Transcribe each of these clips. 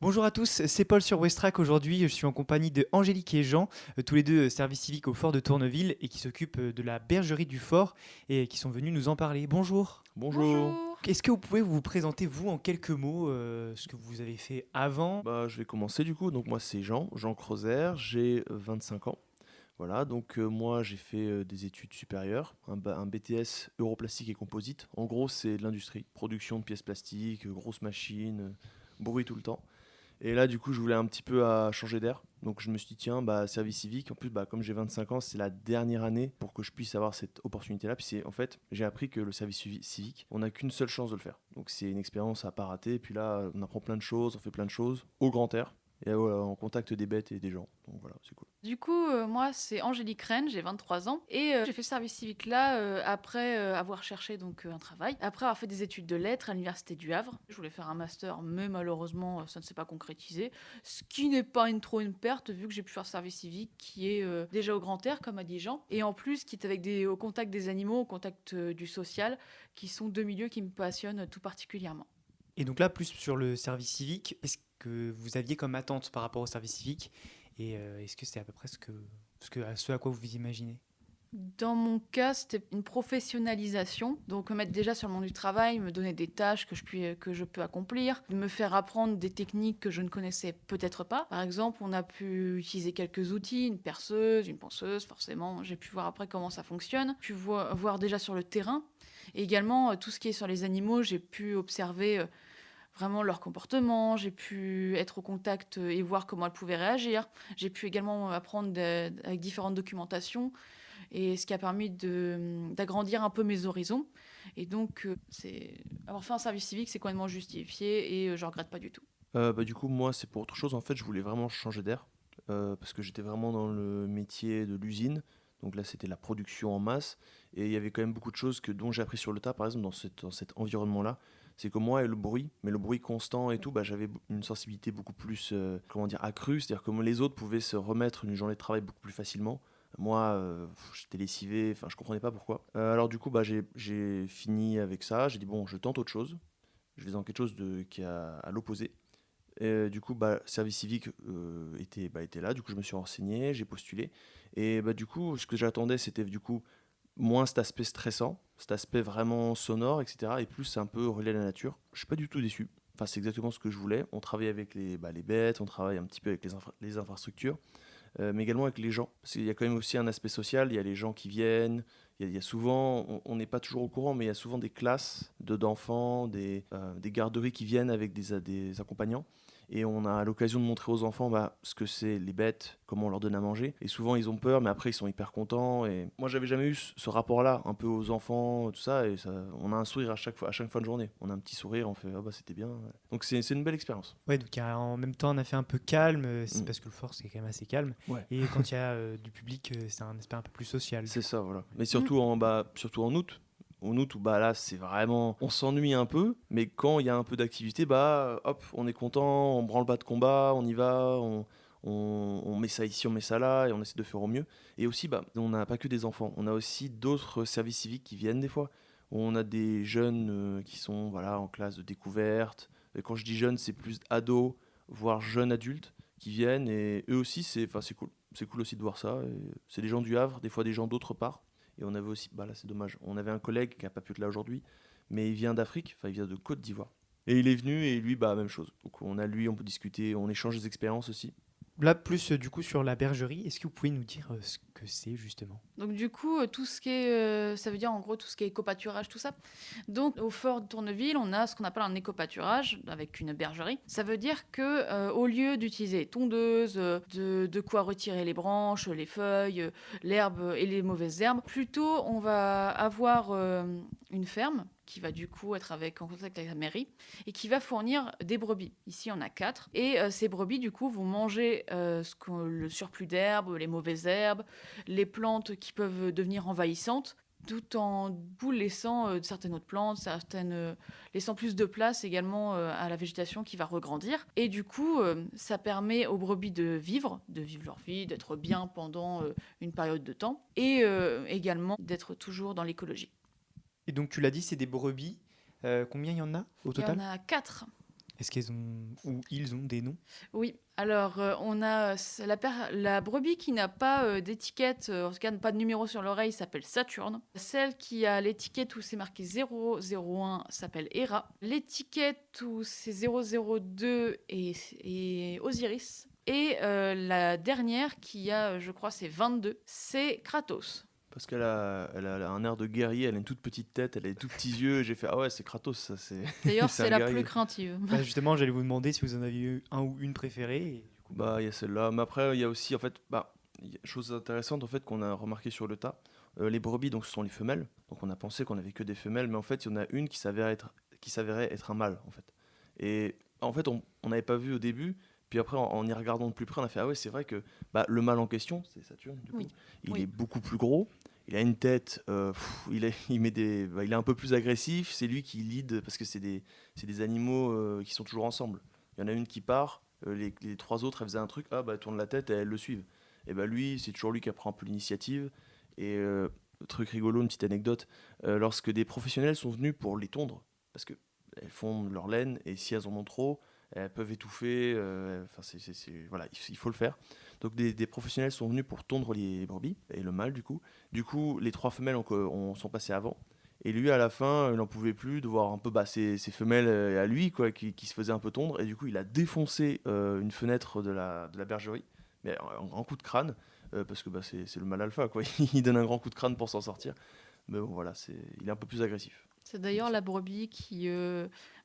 Bonjour à tous, c'est Paul sur Westrack. Aujourd'hui, je suis en compagnie de Angélique et Jean, tous les deux service civique au fort de Tourneville et qui s'occupent de la bergerie du fort et qui sont venus nous en parler. Bonjour. Bonjour. Bonjour. Est-ce que vous pouvez vous présenter, vous, en quelques mots, ce que vous avez fait avant? Je vais commencer du coup. Donc moi c'est Jean Crozer, j'ai 25 ans. Voilà, donc moi j'ai fait des études supérieures, un BTS Europlastique et Composite. En gros c'est de l'industrie, production de pièces plastiques, grosses machines, bruit tout le temps. Et là du coup je voulais un petit peu changer d'air. Donc je me suis dit tiens, service civique, en plus comme j'ai 25 ans, c'est la dernière année pour que je puisse avoir cette opportunité-là. Puis en fait, j'ai appris que le civique, on n'a qu'une seule chance de le faire. Donc c'est une expérience à pas rater. Et puis là, on apprend plein de choses, on fait plein de choses au grand air. Et en contact des bêtes et des gens. Donc voilà, c'est cool. Du coup, moi, c'est Angélique Rennes, j'ai 23 ans. Et j'ai fait ce service civique là après avoir cherché donc un travail. Après avoir fait des études de lettres à l'Université du Havre. Je voulais faire un master, mais malheureusement, ça ne s'est pas concrétisé. Ce qui n'est pas trop une perte, vu que j'ai pu faire service civique qui est déjà au grand air, comme a dit Jean. Et en plus, qui est au contact des animaux, au contact du social, qui sont deux milieux qui me passionnent tout particulièrement. Et donc là, plus sur le service civique, qu'est-ce que vous aviez comme attente par rapport au service civique? Et est-ce que c'est à peu près ce à quoi vous vous imaginez? Dans mon cas, c'était une professionnalisation. Donc, me mettre déjà sur le monde du travail, me donner des tâches que je peux accomplir, me faire apprendre des techniques que je ne connaissais peut-être pas. Par exemple, on a pu utiliser quelques outils, une perceuse, une ponceuse, forcément. J'ai pu voir après comment ça fonctionne. Puis voir déjà sur le terrain. Et également, tout ce qui est sur les animaux, j'ai pu observer vraiment leur comportement, j'ai pu être au contact et voir comment elles pouvaient réagir. J'ai pu également apprendre avec différentes documentations et ce qui a permis d'agrandir un peu mes horizons. Et donc, avoir fait un service civique, c'est complètement justifié et je regrette pas du tout. Du coup, moi, c'est pour autre chose. En fait, je voulais vraiment changer d'air parce que j'étais vraiment dans le métier de l'usine. Donc là, c'était la production en masse. Et il y avait quand même beaucoup de choses dont j'ai appris sur le tas, par exemple, dans cet environnement-là. C'est que moi, et le bruit, mais le bruit constant et tout, j'avais une sensibilité beaucoup plus, comment dire, accrue. C'est-à-dire que les autres pouvaient se remettre une journée de travail beaucoup plus facilement. Moi, j'étais lessivé, enfin, je comprenais pas pourquoi. Alors du coup, j'ai fini avec ça. J'ai dit, bon, je tente autre chose. Je vais dans quelque chose qui est à l'opposé. Et du coup, service civique était là. Du coup, je me suis renseigné, j'ai postulé. Et du coup, ce que j'attendais, c'était du coup moins cet aspect stressant, cet aspect vraiment sonore, etc. Et plus un peu relié à la nature. Je suis pas du tout déçu. Enfin, c'est exactement ce que je voulais. On travaille avec les bêtes, on travaille un petit peu avec les infrastructures, mais également avec les gens. Parce qu'il y a quand même aussi un aspect social. Il y a les gens qui viennent. Il y a souvent, on n'est pas toujours au courant, mais il y a souvent des classes d'enfants, des garderies qui viennent avec des accompagnants. Et on a l'occasion de montrer aux enfants ce que c'est les bêtes, comment on leur donne à manger. Et souvent ils ont peur, mais après ils sont hyper contents. Et moi j'avais jamais eu ce rapport-là, un peu aux enfants, tout ça. Et ça, on a un sourire à chaque fin de journée. On a un petit sourire, on fait ah c'était bien. Ouais. Donc c'est une belle expérience. Ouais, donc en même temps, on a fait un peu calme, c'est Mm. parce que le fort, c'est quand même assez calme. Ouais. Et quand il y a du public, c'est un aspect un peu plus social. C'est ça, voilà. Mais Mm. surtout en août. En août, où là, c'est vraiment. On s'ennuie un peu, mais quand il y a un peu d'activité, hop, on est content, on branle pas de combat, on y va, on met ça ici, on met ça là, et on essaie de faire au mieux. Et aussi, on n'a pas que des enfants, on a aussi d'autres services civiques qui viennent des fois. On a des jeunes qui sont voilà, en classe de découverte. Et quand je dis jeunes, c'est plus ados, voire jeunes adultes qui viennent, et eux aussi, c'est cool. C'est cool aussi de voir ça. Et c'est des gens du Havre, des fois des gens d'autre part. Et on avait aussi, là c'est dommage, on avait un collègue qui n'a pas pu être là aujourd'hui, mais il vient d'Afrique, enfin il vient de Côte d'Ivoire. Et il est venu et lui, même chose. Donc on peut discuter, on échange des expériences aussi. Là, plus du coup sur la bergerie, est-ce que vous pouvez nous dire ce que c'est justement? Donc du coup, tout ce qui est, ça veut dire en gros tout ce qui est éco-pâturage, tout ça. Donc au fort de Tourneville, on a ce qu'on appelle un éco-pâturage avec une bergerie. Ça veut dire que au lieu d'utiliser tondeuse, de quoi retirer les branches, les feuilles, l'herbe et les mauvaises herbes, plutôt on va avoir une ferme qui va du coup être en contact avec la mairie et qui va fournir des brebis. Ici, on a 4. Et ces brebis, du coup, vont manger le surplus d'herbes, les mauvaises herbes, les plantes qui peuvent devenir envahissantes, tout en laissant certaines autres plantes, laissant plus de place également à la végétation qui va regrandir. Et du coup, ça permet aux brebis de vivre leur vie, d'être bien pendant une période de temps, et également d'être toujours dans l'écologie. Et donc tu l'as dit, c'est des brebis. Combien il y en a au Il y en total? a 4. Est-ce qu'elles ont ou ils ont des noms? Oui, alors on a la brebis qui n'a pas d'étiquette, en tout cas pas de numéro sur l'oreille, s'appelle Saturne. Celle qui a l'étiquette où c'est marqué 001 s'appelle Hera. L'étiquette où c'est 002 est Osiris. Et la dernière qui a, je crois, c'est 22, c'est Kratos. Parce qu'elle a un air de guerrier, elle a une toute petite tête, elle a des tout petits yeux. Et j'ai fait, ah ouais, c'est Kratos, ça, c'est. D'ailleurs, C'est c'est un la guerrier. plus craintive. Bah, justement, j'allais vous demander si vous en aviez eu un ou une préférée. Et du coup, Bah, il y a celle-là. Mais après, il y a aussi, en fait, chose intéressante, en fait, qu'on a remarqué sur le tas. Les brebis, donc, ce sont les femelles. Donc, on a pensé qu'on avait que des femelles, mais en fait, il y en a une qui s'avérait être un mâle, en fait. Et en fait, on n'avait pas vu au début. Puis après, en y regardant de plus près, on a fait, ah ouais, c'est vrai que le mâle en question, c'est Saturne, du coup. Oui. Il Oui. est beaucoup plus gros. Il a une tête, il est un peu plus agressif. C'est lui qui lead parce que c'est des animaux qui sont toujours ensemble. Il y en a une qui part, les trois autres, elles faisaient un truc, elle tourne la tête et elles le suivent. Et lui, c'est toujours lui qui prend un peu l'initiative. Et truc rigolo, une petite anecdote, lorsque des professionnels sont venus pour les tondre, parce qu'elles font leur laine et si elles en ont trop, elles peuvent étouffer. Voilà, il faut le faire. Donc des professionnels sont venus pour tondre les brebis, et le mâle du coup. Du coup, les trois femelles sont passées avant. Et lui, à la fin, il n'en pouvait plus de voir un peu ses femelles à lui, quoi, qui se faisaient un peu tondre. Et du coup, il a défoncé une fenêtre de la bergerie, mais un grand coup de crâne, parce que c'est le mâle alpha, quoi. Il donne un grand coup de crâne pour s'en sortir. Mais bon, voilà, il est un peu plus agressif. C'est d'ailleurs la brebis qui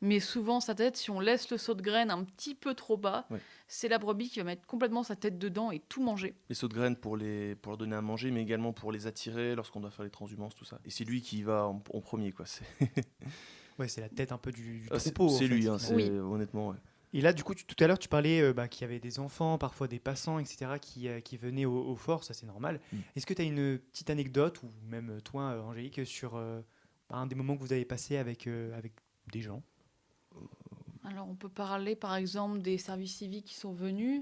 met souvent sa tête, si on laisse le seau de graines un petit peu trop bas, Ouais. c'est la brebis qui va mettre complètement sa tête dedans et tout manger. Les sauts de graines pour leur donner à manger, mais également pour les attirer lorsqu'on doit faire les transhumances, tout ça. Et c'est lui qui va en premier, quoi. ouais, c'est la tête un peu du C'est troupeau. en c'est fait, lui, hein, finalement. Oui. honnêtement, ouais. Et là, du coup, tout à l'heure, tu parlais qu'il y avait des enfants, parfois des passants, etc., qui venaient au fort, ça c'est normal. Mm. Est-ce que tu as une petite anecdote, ou même toi, Angélique, sur un des moments que vous avez passé avec des gens? Alors on peut parler par exemple des services civiques qui sont venus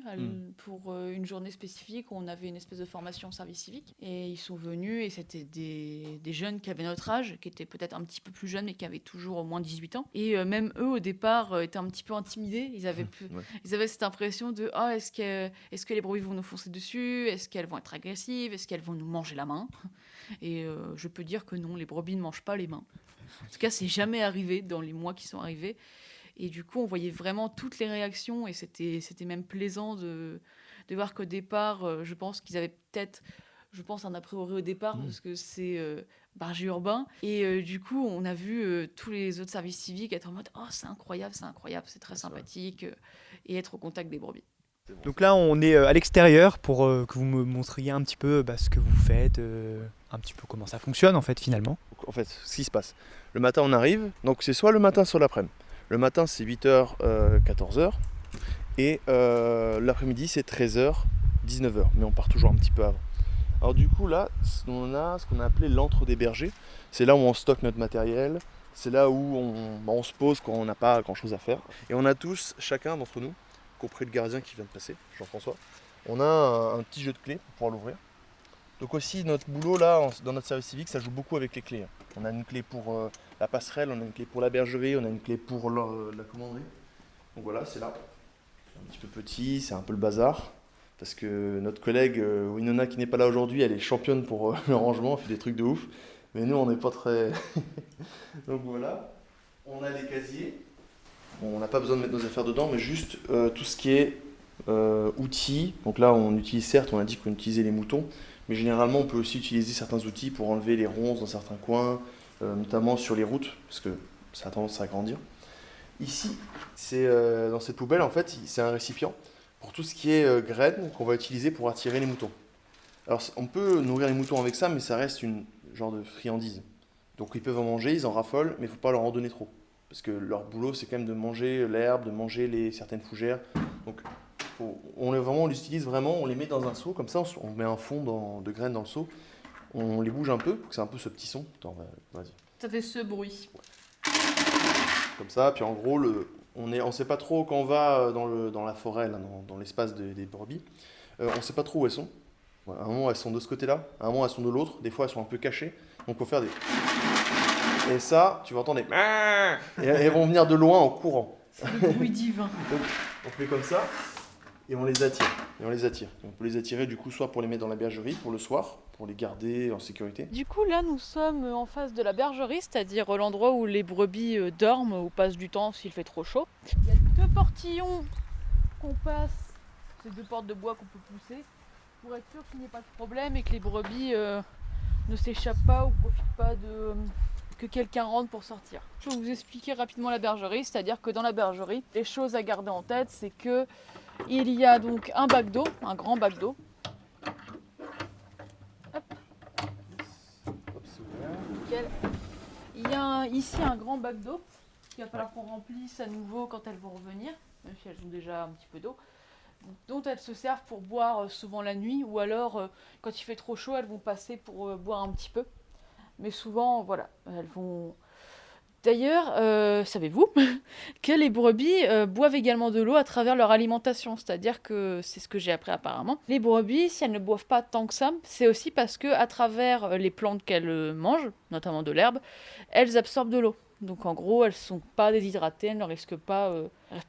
pour une journée spécifique où on avait une espèce de formation service civique. Et ils sont venus et c'était des jeunes qui avaient notre âge, qui étaient peut-être un petit peu plus jeunes mais qui avaient toujours au moins 18 ans. Et même eux au départ étaient un petit peu intimidés. Ils avaient, Ouais. ils avaient cette impression de « est-ce que les brebis vont nous foncer dessus? Est-ce qu'elles vont être agressives? Est-ce qu'elles vont nous manger la main ?» Et je peux dire que non, les brebis ne mangent pas les mains. En tout cas, c'est jamais arrivé dans les mois qui sont arrivés. Et du coup, on voyait vraiment toutes les réactions et c'était même plaisant de voir qu'au départ, je pense qu'ils avaient peut-être, un a priori au départ, parce que c'est berger urbain. Et du coup, on a vu tous les autres services civiques être en mode « Oh, c'est incroyable, c'est très sympathique et être au contact des brebis. Donc là, on est à l'extérieur pour que vous me montriez un petit peu ce que vous faites, un petit peu comment ça fonctionne en fait finalement. En fait, ce qui se passe, le matin on arrive, donc c'est soit le matin, soit l'après-midi. Le matin c'est 8h, 14h, et l'après-midi c'est 13h, 19h, mais on part toujours un petit peu avant. Alors du coup là, on a ce qu'on a appelé l'antre des bergers, c'est là où on stocke notre matériel, c'est là où on se pose quand on n'a pas grand-chose à faire. Et on a tous, chacun d'entre nous, compris le gardien qui vient de passer, Jean-François, on a un petit jeu de clés pour pouvoir l'ouvrir. Donc aussi notre boulot là, dans notre service civique, ça joue beaucoup avec les clés. On a une clé pour la passerelle, on a une clé pour la bergerie, on a une clé pour la commanderie. Donc voilà, c'est là. C'est un petit peu petit, c'est un peu le bazar. Parce que notre collègue Winona qui n'est pas là aujourd'hui, elle est championne pour le rangement, elle fait des trucs de ouf. Mais nous on n'est pas très... Donc voilà, on a les casiers. Bon, on n'a pas besoin de mettre nos affaires dedans, mais juste tout ce qui est outils. Donc là on utilise, certes, on a dit qu'on utilisait les moutons, mais généralement on peut aussi utiliser certains outils pour enlever les ronces dans certains coins, notamment sur les routes, parce que ça a tendance à grandir. Ici, c'est dans cette poubelle, en fait, c'est un récipient pour tout ce qui est graines qu'on va utiliser pour attirer les moutons. Alors on peut nourrir les moutons avec ça, mais ça reste une genre de friandise. Donc ils peuvent en manger, ils en raffolent, mais il ne faut pas leur en donner trop. Parce que leur boulot, c'est quand même de manger l'herbe, de manger certaines fougères. Donc on l'utilise vraiment, on les met dans un seau, comme ça on met un fond de graines dans le seau. On les bouge un peu, pour que c'est un peu ce petit son. Attends, vas-y. Ça fait ce bruit. Comme ça, puis en gros, on sait pas trop quand on va dans la forêt, là, dans l'espace des brebis. On sait pas trop où elles sont. À un moment, elles sont de ce côté-là, à un moment, elles sont de l'autre. Des fois, elles sont un peu cachées. Donc, il faut faire des... Et ça, tu vas entendre des... Et elles vont venir de loin en courant. C'est le bruit divin. Donc, on fait comme ça et on les attire. On peut les attirer du coup soit pour les mettre dans la bergerie pour le soir, pour les garder en sécurité. Du coup, là, nous sommes en face de la bergerie, c'est-à-dire l'endroit où les brebis dorment ou passent du temps s'il fait trop chaud. Il y a 2 portillons qu'on passe, c'est 2 portes de bois qu'on peut pousser, pour être sûr qu'il n'y ait pas de problème et que les brebis ne s'échappent pas ou profitent pas de que quelqu'un rentre pour sortir. Je vais vous expliquer rapidement la bergerie, c'est-à-dire que dans la bergerie, les choses à garder en tête, c'est que il y a donc un bac d'eau, un grand bac d'eau. Nickel. Il y a ici un grand bac d'eau qu'il va falloir qu'on remplisse à nouveau quand elles vont revenir, même si elles ont déjà un petit peu d'eau, dont elles se servent pour boire souvent la nuit ou alors quand il fait trop chaud, elles vont passer pour boire un petit peu. Mais souvent, voilà, elles vont... D'ailleurs, savez-vous que les brebis boivent également de l'eau à travers leur alimentation, c'est-à-dire que c'est ce que j'ai appris apparemment. Les brebis, si elles ne boivent pas tant que ça, c'est aussi parce que à travers les plantes qu'elles mangent, notamment de l'herbe, elles absorbent de l'eau. Donc en gros, elles ne sont pas déshydratées, elles ne risquent pas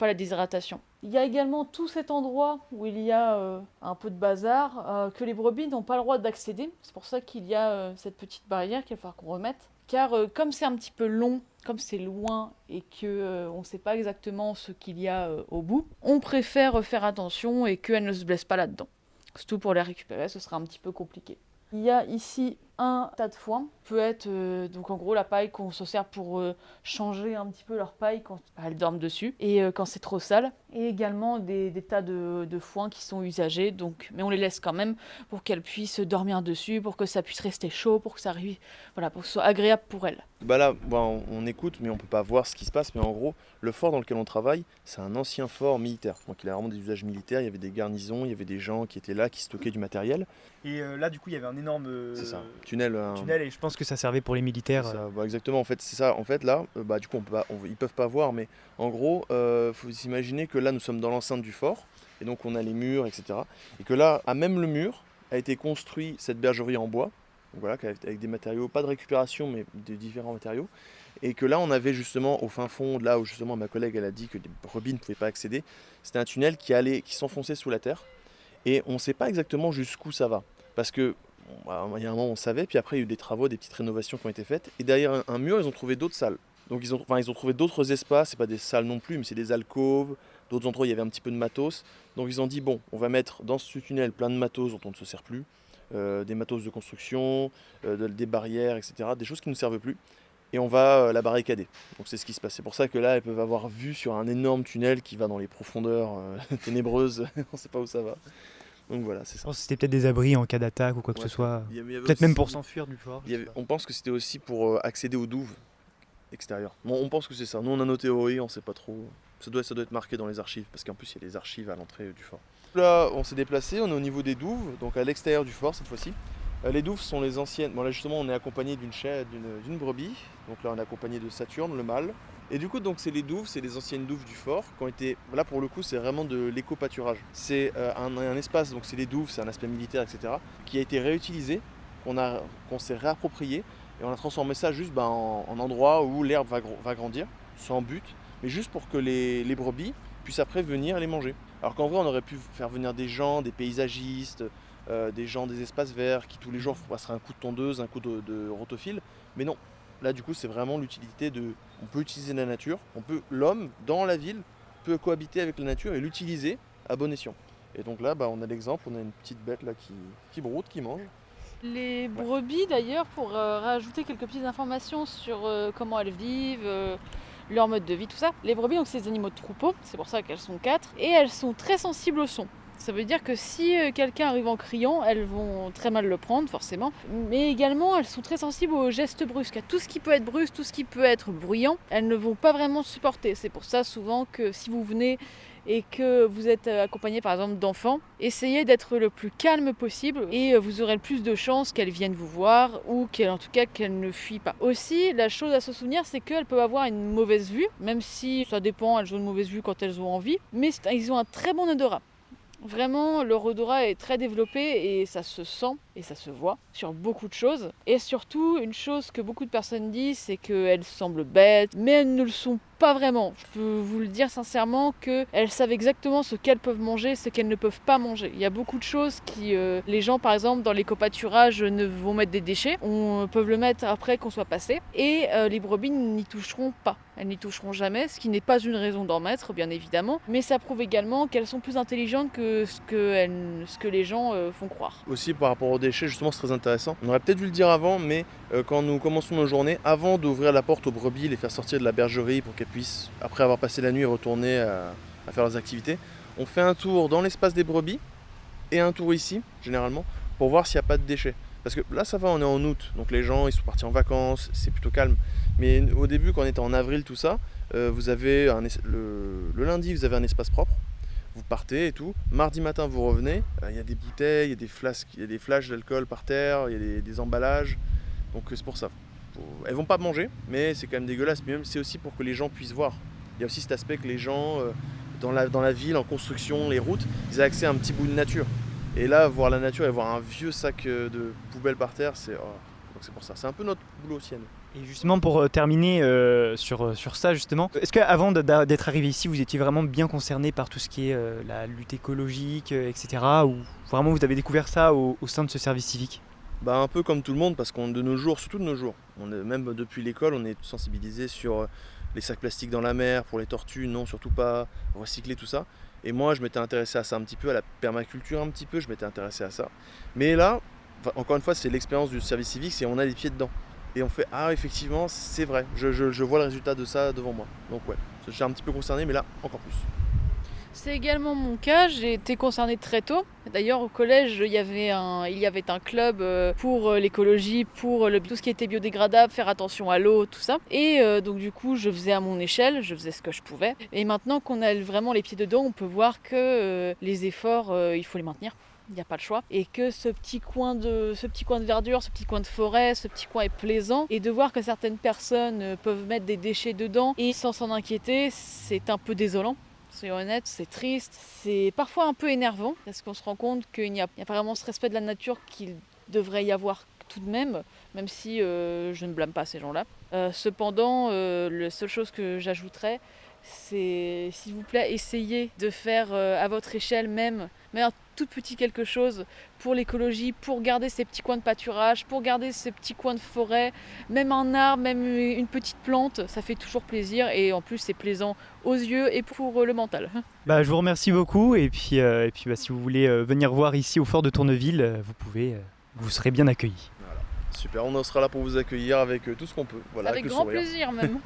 la déshydratation. Il y a également tout cet endroit où il y a un peu de bazar que les brebis n'ont pas le droit d'accéder. C'est pour ça qu'il y a cette petite barrière qu'il va falloir qu'on remette. Car comme c'est un petit peu long, comme c'est loin et qu'on ne sait pas exactement ce qu'il y a au bout, on préfère faire attention et qu'elles ne se blessent pas là-dedans. Surtout pour les récupérer, ce sera un petit peu compliqué. Il y a ici un tas de foin, peut être donc en gros la paille qu'on se sert pour changer un petit peu leur paille quand elles dorment dessus et quand c'est trop sale, et également des tas de foin qui sont usagés, donc, mais on les laisse quand même pour qu'elles puissent dormir dessus, pour que ça puisse rester chaud, pour que ça arrive, voilà, pour que ce soit agréable pour elles. Bah là, on écoute, mais on peut pas voir ce qui se passe. Mais en gros, le fort dans lequel on travaille, c'est un ancien fort militaire. Donc il a vraiment des usages militaires. Il y avait des garnisons, il y avait des gens qui étaient là, qui stockaient du matériel. Et là, du coup, il y avait un énorme C'est ça, tunnel. tunnel et je pense que ça servait pour les militaires. C'est ça, exactement. En fait, c'est ça. En fait, là, du coup, ils peuvent pas voir, mais en gros, faut s'imaginer que là, nous sommes dans l'enceinte du fort, et donc on a les murs, etc. Et que là, à même le mur, a été construit cette bergerie en bois. Donc voilà, avec des matériaux, pas de récupération, mais de différents matériaux. Et que là, on avait justement au fin fond, là où justement ma collègue elle a dit que les brebis ne pouvaient pas accéder, c'était un tunnel qui s'enfonçait sous la terre. Et on ne sait pas exactement jusqu'où ça va. Parce que il y a un moment on savait, puis après il y a eu des travaux, des petites rénovations qui ont été faites. Et derrière un mur, ils ont trouvé d'autres salles. Donc ils ont trouvé d'autres espaces, c'est pas des salles non plus, mais c'est des alcôves, d'autres endroits où il y avait un petit peu de matos. Donc ils ont dit bon, on va mettre dans ce tunnel plein de matos dont on ne se sert plus. Des matos de construction, des barrières, etc. Des choses qui ne nous servent plus. Et on va la barricader. Donc c'est ce qui se passe. C'est pour ça que là, elles peuvent avoir vue sur un énorme tunnel qui va dans les profondeurs ténébreuses. On ne sait pas où ça va. Donc voilà, c'est Je ça. pense que c'était peut-être des abris en cas d'attaque ou quoi que ce soit. Peut-être même pour s'enfuir du fort. On pense que c'était aussi pour accéder aux douves extérieures. Bon, on pense que c'est ça. Nous, on a nos théories, on ne sait pas trop. Ça doit être marqué dans les archives, parce qu'en plus, il y a les archives à l'entrée du fort. Là, on s'est déplacé, on est au niveau des douves, donc à l'extérieur du fort cette fois-ci. Les douves sont les anciennes. Bon, là, justement, on est accompagné d'une brebis. Donc là, on est accompagné de Saturne, le mâle. Et du coup, donc, c'est les anciennes douves du fort qui ont été. Là, pour le coup, c'est vraiment de l'éco-pâturage. C'est un espace, donc c'est les douves, c'est un aspect militaire, etc., qui a été réutilisé, qu'on s'est réapproprié, et on a transformé ça juste en endroit où l'herbe va grandir, sans but, mais juste pour que les brebis puissent après venir les manger. Alors qu'en vrai, on aurait pu faire venir des gens, des paysagistes, des gens des espaces verts qui tous les jours passeraient un coup de tondeuse, un coup de rotophile. Mais non, là du coup c'est vraiment l'utilité on peut utiliser la nature, l'homme dans la ville peut cohabiter avec la nature et l'utiliser à bon escient. Et donc là on a l'exemple, on a une petite bête là qui broute, qui mange. Les brebis d'ailleurs, pour rajouter quelques petites informations sur comment elles vivent, leur mode de vie, tout ça. Les brebis, donc c'est des animaux de troupeau, c'est pour ça qu'elles sont 4, et elles sont très sensibles au son. Ça veut dire que si quelqu'un arrive en criant, elles vont très mal le prendre, forcément. Mais également, elles sont très sensibles aux gestes brusques. À tout ce qui peut être brusque, tout ce qui peut être bruyant, elles ne vont pas vraiment supporter. C'est pour ça souvent que si vous venez et que vous êtes accompagné par exemple d'enfants, essayez d'être le plus calme possible et vous aurez le plus de chances qu'elles viennent vous voir ou qu'elles ne fuient pas. Aussi, la chose à se souvenir, c'est qu'elles peuvent avoir une mauvaise vue, même si ça dépend, elles ont une mauvaise vue quand elles ont envie, mais ils ont un très bon odorat. Vraiment, leur odorat est très développé et ça se sent et ça se voit sur beaucoup de choses. Et surtout, une chose que beaucoup de personnes disent, c'est qu'elles semblent bêtes, mais elles ne le sont pas vraiment. Je peux vous le dire sincèrement qu'elles savent exactement ce qu'elles peuvent manger, ce qu'elles ne peuvent pas manger. Il y a beaucoup de choses qui, les gens par exemple dans l'éco-pâturage ne vont mettre des déchets, on peut le mettre après qu'on soit passé, et les brebis n'y toucheront pas. Elles n'y toucheront jamais, ce qui n'est pas une raison d'en mettre, bien évidemment, mais ça prouve également qu'elles sont plus intelligentes que ce que les gens font croire. Aussi par rapport aux déchets, justement c'est très intéressant. On aurait peut-être dû le dire avant, mais quand nous commençons nos journées, avant d'ouvrir la porte aux brebis, les faire sortir de la bergerie pour qu'elles puissent, après avoir passé la nuit, retourner à faire leurs activités, on fait un tour dans l'espace des brebis et un tour ici, généralement, pour voir s'il n'y a pas de déchets. Parce que là ça va, on est en août, donc les gens ils sont partis en vacances, c'est plutôt calme. Mais au début, quand on était en avril, tout ça, vous avez le lundi, vous avez un espace propre. Vous partez et tout. Mardi matin, vous revenez. Il y a des bouteilles, il y a des flasques, il y a des flashs d'alcool par terre, il y a des emballages. Donc c'est pour ça. Elles vont pas manger, mais c'est quand même dégueulasse. Mais même c'est aussi pour que les gens puissent voir. Il y a aussi cet aspect que les gens, dans la ville, en construction, les routes, ils aient accès à un petit bout de nature. Et là, voir la nature et voir un vieux sac de poubelle par terre, donc c'est pour ça. C'est un peu notre boulot aussi à nous. Et justement, pour terminer sur ça, justement, est-ce qu'avant d'être arrivé ici, vous étiez vraiment bien concerné par tout ce qui est la lutte écologique, etc. Ou vraiment vous avez découvert ça au sein de ce service civique ? Un peu comme tout le monde, parce qu'on de nos jours, surtout de nos jours, même depuis l'école, on est sensibilisé sur les sacs plastiques dans la mer, pour les tortues, non, surtout pas, recycler tout ça. Et moi, je m'étais intéressé à ça un petit peu, à la permaculture un petit peu, je m'étais intéressé à ça. Mais là, encore une fois, c'est l'expérience du service civique, c'est on a les pieds dedans. Et on fait, ah effectivement, c'est vrai, je vois le résultat de ça devant moi. Donc ouais, je suis un petit peu concerné, mais là, encore plus. C'est également mon cas, j'ai été concernée très tôt. D'ailleurs au collège il y avait un club pour l'écologie, pour tout ce qui était biodégradable, faire attention à l'eau, tout ça. Et donc du coup je faisais à mon échelle, je faisais ce que je pouvais. Et maintenant qu'on a vraiment les pieds dedans, on peut voir que les efforts, il faut les maintenir. Il n'y a pas le choix. Et que ce petit coin de verdure, ce petit coin de forêt, ce petit coin est plaisant. Et de voir que certaines personnes peuvent mettre des déchets dedans et sans s'en inquiéter, c'est un peu désolant. C'est honnête, c'est triste, c'est parfois un peu énervant parce qu'on se rend compte qu'il n'y a pas vraiment ce respect de la nature qu'il devrait y avoir tout de même si je ne blâme pas ces gens-là. Cependant, la seule chose que j'ajouterais, c'est s'il vous plaît, essayez de faire à votre échelle même un tout petit quelque chose pour l'écologie, pour garder ces petits coins de pâturage, pour garder ces petits coins de forêt, même un arbre, même une petite plante, ça fait toujours plaisir et en plus c'est plaisant aux yeux et pour le mental. Je vous remercie beaucoup et puis si vous voulez venir voir ici au fort de Tourneville, vous serez bien accueillis. Voilà. Super, on sera là pour vous accueillir avec tout ce qu'on peut. Voilà, avec grand plaisir même.